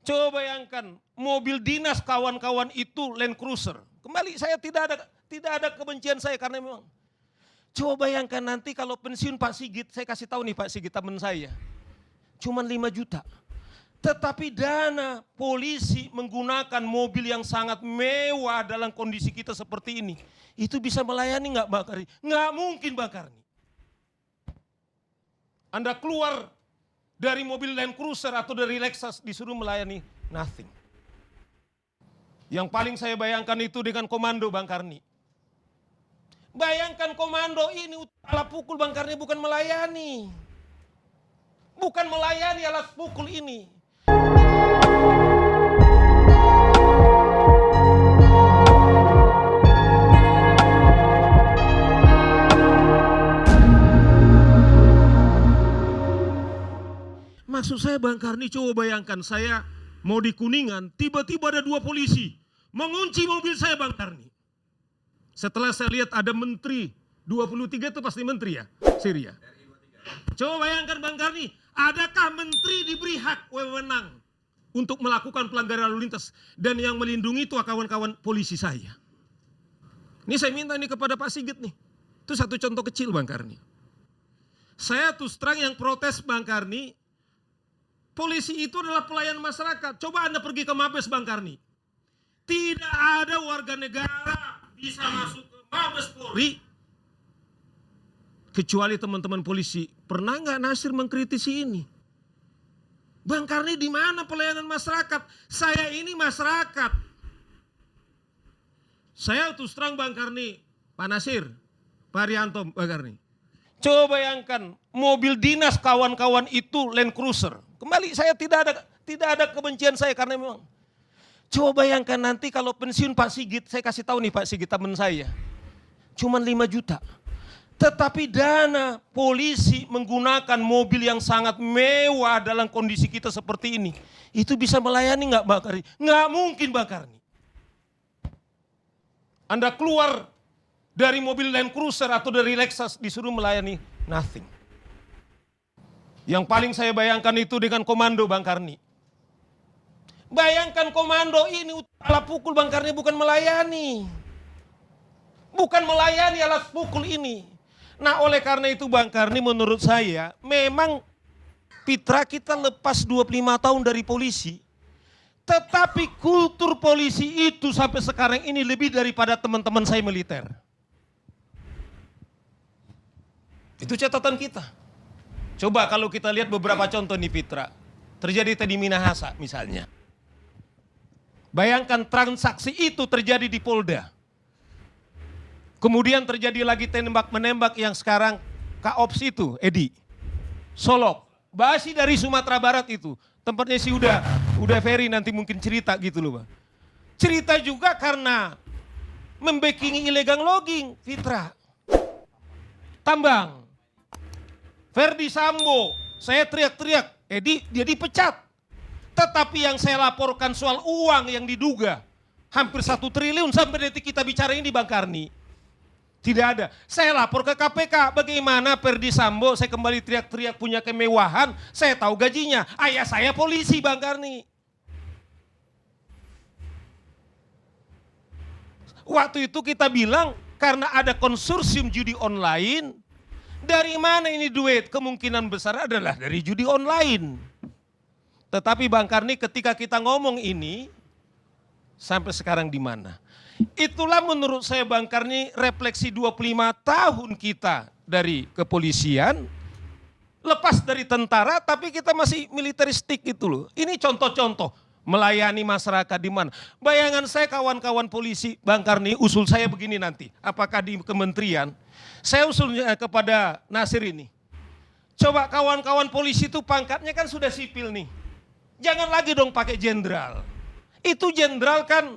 Coba bayangkan mobil dinas kawan-kawan itu Land Cruiser. Kembali saya tidak ada kebencian saya karena memang. Coba bayangkan nanti kalau pensiun Pak Sigit, saya kasih tahu nih Pak Sigit teman saya. Cuman 5 juta. Tetapi dana polisi menggunakan mobil yang sangat mewah dalam kondisi kita seperti ini. Itu bisa melayani nggak Bang Karni? Nggak mungkin Bang Karni. Anda keluar dari mobil Land Cruiser atau dari Lexus disuruh melayani, nothing. Yang paling saya bayangkan itu dengan komando Bang Karni. Bayangkan komando ini alat pukul Bang Karni bukan melayani. Bukan melayani alat pukul ini. Maksud saya Bang Karni, coba bayangkan saya mau di Kuningan, tiba-tiba ada 2 polisi mengunci mobil saya Bang Karni. Setelah saya lihat ada menteri, 23 itu pasti menteri ya, Syria. Coba bayangkan Bang Karni, adakah menteri diberi hak wewenang untuk melakukan pelanggaran lalu lintas dan yang melindungi itu kawan-kawan polisi saya. Ini saya minta ini kepada Pak Sigit nih. Itu satu contoh kecil Bang Karni. Saya terus terang yang protes Bang Karni, polisi itu adalah pelayan masyarakat. Coba Anda pergi ke Mabes Bang Karni. Tidak ada warga negara bisa masuk ke Mabes Polri kecuali teman-teman polisi. Pernah nggak Nasir mengkritisi ini? Bang Karni di mana pelayanan masyarakat? Saya ini masyarakat. Saya terus terang Bang Karni, Pak Nasir, Pak Arianto, Bang Karni. Coba bayangkan mobil dinas kawan-kawan itu Land Cruiser. Kembali saya tidak ada kebencian saya karena memang. Coba bayangkan nanti kalau pensiun Pak Sigit, saya kasih tahu nih Pak Sigit teman saya. Cuman 5 juta. Tetapi dana polisi menggunakan mobil yang sangat mewah dalam kondisi kita seperti ini. Itu bisa melayani nggak Bang Karni? Nggak mungkin Bang Karni. Anda keluar dari mobil Land Cruiser atau dari Lexus disuruh melayani, nothing. Yang paling saya bayangkan itu dengan komando Bang Karni. Bayangkan komando ini alat pukul Bang Karni bukan melayani. Bukan melayani alat pukul ini. Nah oleh karena itu Bang Karni menurut saya memang Fitra kita lepas 25 tahun dari polisi. Tetapi kultur polisi itu sampai sekarang ini lebih daripada teman-teman saya militer. Itu catatan kita. Coba kalau kita lihat beberapa contoh nih Fitra. Terjadi tadi Minahasa misalnya. Bayangkan transaksi itu terjadi di Polda. Kemudian terjadi lagi tembak-menembak yang sekarang Kaops itu, Edi. Solok. Basi dari Sumatera Barat itu. Tempatnya sih udah Ferry nanti mungkin cerita gitu loh Bang. Cerita juga karena membackingi illegal logging, Fitra. Tambang. Ferdi Sambo, saya teriak-teriak, Edi dia dipecat. Tetapi yang saya laporkan soal uang yang diduga hampir 1 triliun sampai detik kita bicara ini Bang Karni. Tidak ada. Saya lapor ke KPK, bagaimana Ferdi Sambo saya kembali teriak-teriak punya kemewahan, saya tahu gajinya. Ayah saya polisi Bang Karni. Waktu itu kita bilang karena ada konsorsium judi online, dari mana ini duit? Kemungkinan besar adalah dari judi online. Tetapi Bang Karni ketika kita ngomong ini, sampai sekarang di mana? Itulah menurut saya Bang Karni refleksi 25 tahun kita dari kepolisian, lepas dari tentara tapi kita masih militeristik itu loh. Ini contoh-contoh melayani masyarakat di mana. Bayangan saya kawan-kawan polisi Bang Karni usul saya begini nanti, apakah di kementerian, saya usulnya kepada Nasir ini. Coba kawan-kawan polisi itu pangkatnya kan sudah sipil nih. Jangan lagi dong pakai jenderal. Itu jenderal kan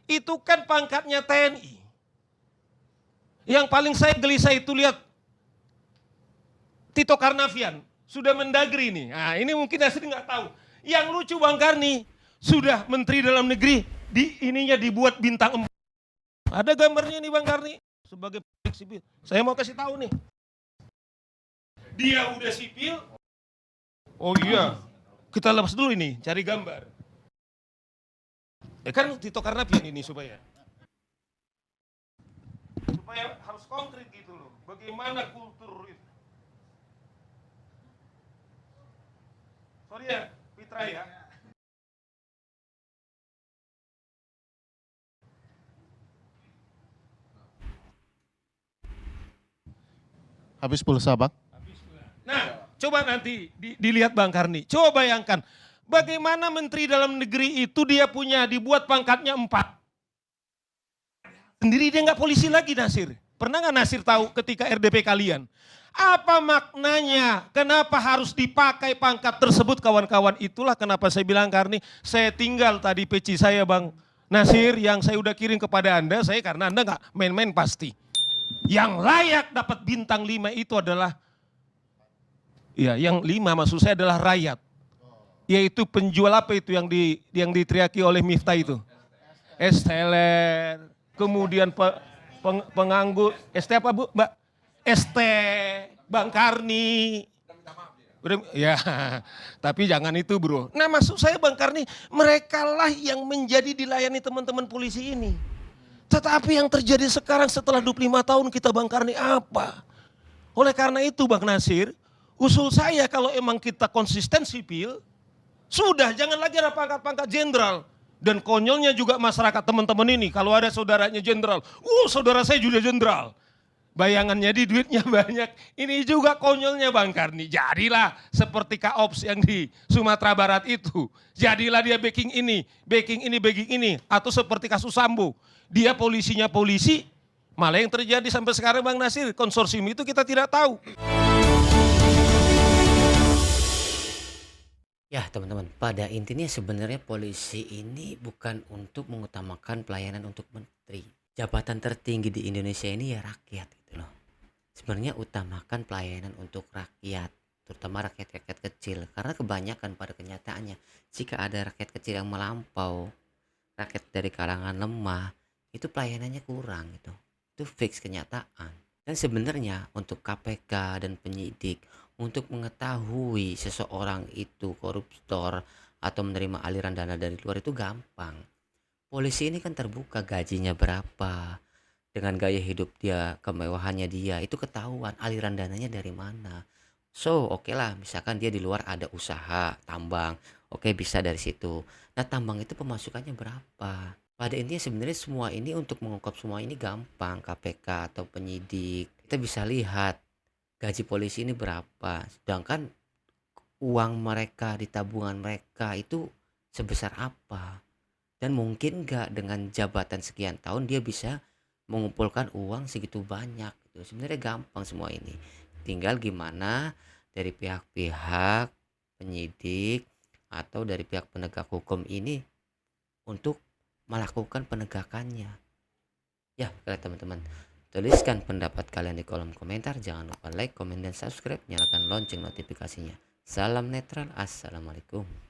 itu kan pangkatnya TNI. Yang paling saya gelisah itu lihat Tito Karnavian sudah mendagri nih. Nah ini mungkin Nasir nggak tahu. Yang lucu Bang Karni sudah Menteri Dalam Negeri ininya dibuat bintang 4. Ada gambarnya nih Bang Karni sebagai sipil. Saya mau kasih tahu nih. Dia udah sipil. Oh iya, Kita lepas dulu ini, cari gambar. Ya kan Tito Karnavian ini supaya harus konkret gitu loh. Bagaimana kultur itu. Sorry ya, Fitra ya. Habis pulsa, Bang. Nah, coba nanti dilihat Bang Karni. Coba bayangkan, bagaimana Menteri Dalam Negeri itu dia punya, dibuat pangkatnya 4. Sendiri dia nggak polisi lagi Nasir. Pernah nggak Nasir tahu ketika RDP kalian? Apa maknanya? Kenapa harus dipakai pangkat tersebut kawan-kawan? Itulah kenapa saya bilang Karni, saya tinggal tadi peci saya Bang Nasir yang saya udah kirim kepada Anda, saya karena Anda nggak main-main pasti. Yang layak dapat bintang 5 itu adalah, ya yang 5 maksud saya adalah rakyat. Yaitu penjual apa itu yang diteriaki oleh Miftah itu? Es teler, kemudian penganggur, ST apa Bu, Mbak? ST, Bang Karni. Ya, tapi jangan itu bro. Nah maksud saya Bang Karni, mereka lah yang menjadi dilayani teman-teman polisi ini. Tetapi yang terjadi sekarang setelah 25 tahun kita Bang Karni apa? Oleh karena itu Bang Nasir, usul saya kalau emang kita konsisten sipil, sudah jangan lagi ada pangkat-pangkat jenderal. Dan konyolnya juga masyarakat teman-teman ini, kalau ada saudaranya jenderal, saudara saya juga jenderal. Bayangannya di duitnya banyak, ini juga konyolnya Bang Karni. Jadilah seperti Kaops yang di Sumatera Barat itu. Jadilah dia backing ini, backing ini, backing ini. Atau seperti kasus Sambo, dia polisinya polisi, malah yang terjadi sampai sekarang Bang Nasir, konsorsium itu kita tidak tahu. Ya teman-teman, pada intinya sebenarnya polisi ini bukan untuk mengutamakan pelayanan untuk menteri. Jabatan tertinggi di Indonesia ini ya rakyat gitu loh. Sebenarnya utamakan pelayanan untuk rakyat, terutama rakyat-rakyat kecil. Karena kebanyakan pada kenyataannya, jika ada rakyat kecil yang melampau, rakyat dari kalangan lemah, itu pelayanannya kurang gitu. Itu fix kenyataan. Dan sebenarnya untuk KPK dan penyidik untuk mengetahui seseorang itu koruptor atau menerima aliran dana dari luar itu gampang. Polisi ini kan terbuka gajinya berapa, dengan gaya hidup dia, kemewahannya dia, itu ketahuan aliran dananya dari mana. So oke lah, misalkan dia di luar ada usaha tambang, oke bisa dari situ. Nah tambang itu pemasukannya berapa? Pada intinya sebenarnya semua ini untuk mengungkap semua ini gampang. KPK atau penyidik kita bisa lihat gaji polisi ini berapa, sedangkan uang mereka di tabungan mereka itu sebesar apa, dan mungkin nggak dengan jabatan sekian tahun dia bisa mengumpulkan uang segitu banyak gitu. Sebenarnya gampang semua ini, tinggal gimana dari pihak-pihak penyidik atau dari pihak penegak hukum ini untuk melakukan penegakannya. Ya teman-teman, tuliskan pendapat kalian di kolom komentar. Jangan lupa like, komen, dan subscribe. Nyalakan lonceng notifikasinya. Salam netral. Assalamualaikum.